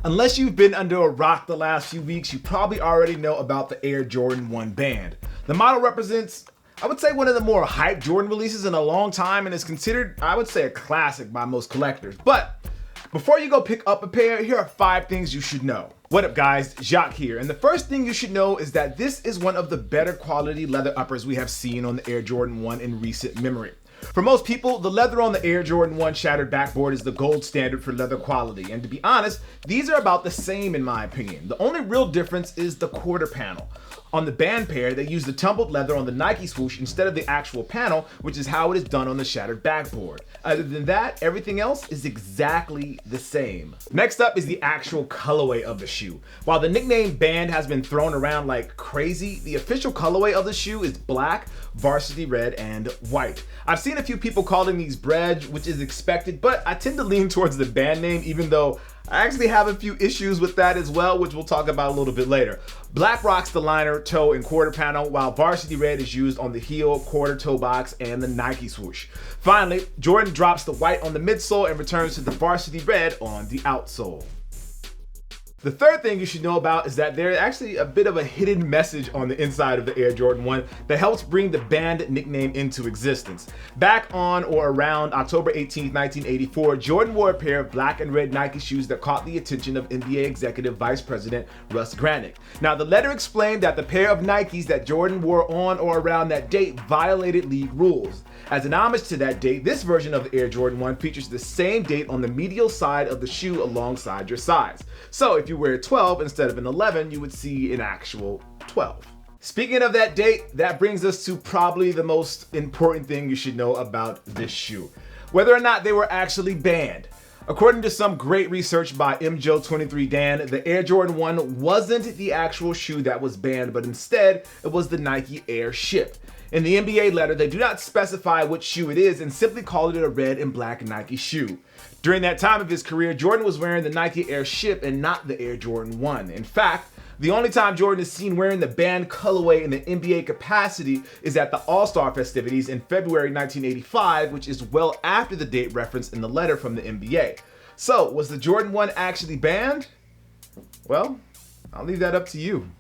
Unless you've been under a rock the last few weeks, you probably already know about the Air Jordan 1 band. The model represents, I would say, one of the more hyped Jordan releases in a long time and is considered, I would say, a classic by most collectors. But before you go pick up a pair, here are 5 things you should know. What up guys, Jacques here, and the first thing you should know is that this is one of the better quality leather uppers we have seen on the Air Jordan 1 in recent memory. For most people, the leather on the Air Jordan 1 shattered backboard is the gold standard for leather quality, and to be honest, these are about the same in my opinion. The only real difference is the quarter panel. On the band pair, they use the tumbled leather on the Nike swoosh instead of the actual panel, which is how it is done on the shattered backboard. Other than that, everything else is exactly the same. Next up is the actual colorway of the shoe. While the nickname band has been thrown around like crazy, the official colorway of the shoe is black, varsity red, and white. I've seen a few people calling these bredge, which is expected, but I tend to lean towards the band name, even though I actually have a few issues with that as well, which we'll talk about a little bit later. Black rocks the liner, toe, and quarter panel, while varsity red is used on the heel, quarter toe box, and the Nike swoosh. Finally, Jordan drops the white on the midsole and returns to the varsity red on the outsole. The third thing you should know about is that there's actually a bit of a hidden message on the inside of the Air Jordan 1 that helps bring the band nickname into existence. Back on or around October 18, 1984, Jordan wore a pair of black and red Nike shoes that caught the attention of NBA Executive Vice President Russ Granick. Now, the letter explained that the pair of Nikes that Jordan wore on or around that date violated league rules. As an homage to that date, this version of the Air Jordan 1 features the same date on the medial side of the shoe alongside your size. So if you wear a 12 instead of an 11, you would see an actual 12. Speaking of that date, that brings us to probably the most important thing you should know about this shoe: whether or not they were actually banned. According to some great research by MJo23Dan, the Air Jordan 1 wasn't the actual shoe that was banned, but instead it was the Nike Air Ship. In the NBA letter, they do not specify which shoe it is and simply call it a red and black Nike shoe. During that time of his career, Jordan was wearing the Nike Air Ship and not the Air Jordan 1. In fact, the only time Jordan is seen wearing the band colorway in the NBA capacity is at the All-Star festivities in February 1985, which is well after the date referenced in the letter from the NBA. So, was the Jordan 1 actually banned? Well, I'll leave that up to you.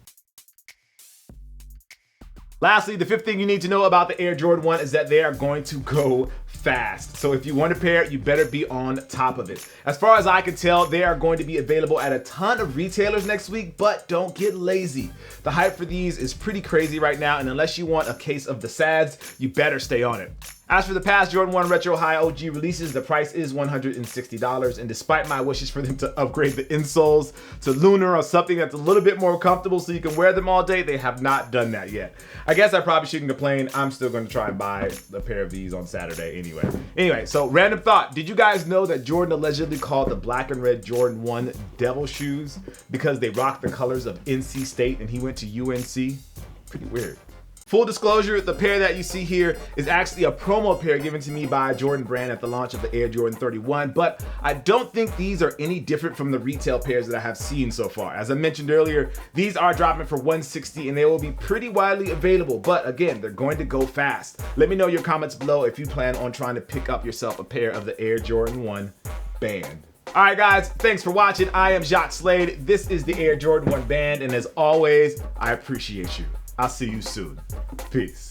Lastly, the fifth thing you need to know about the Air Jordan 1 is that they are going to go fast. So if you want a pair, you better be on top of it. As far as I can tell, they are going to be available at a ton of retailers next week, but don't get lazy. The hype for these is pretty crazy right now, and unless you want a case of the sads, you better stay on it. As for the past Jordan 1 Retro High OG releases, the price is $160, and despite my wishes for them to upgrade the insoles to Lunar or something that's a little bit more comfortable so you can wear them all day, they have not done that yet. I guess I probably shouldn't complain. I'm still going to try and buy a pair of these on Saturday anyway. So random thought, did you guys know that Jordan allegedly called the black and red Jordan 1 devil shoes because they rocked the colors of NC State and he went to UNC? Pretty weird. Full disclosure, the pair that you see here is actually a promo pair given to me by Jordan Brand at the launch of the Air Jordan 31, but I don't think these are any different from the retail pairs that I have seen so far. As I mentioned earlier, these are dropping for $160 and they will be pretty widely available, but again, they're going to go fast. Let me know in your comments below if you plan on trying to pick up yourself a pair of the Air Jordan 1 band. Alright guys, thanks for watching. I am Jacques Slade. This is the Air Jordan 1 band, and as always, I appreciate you. I'll see you soon. Peace.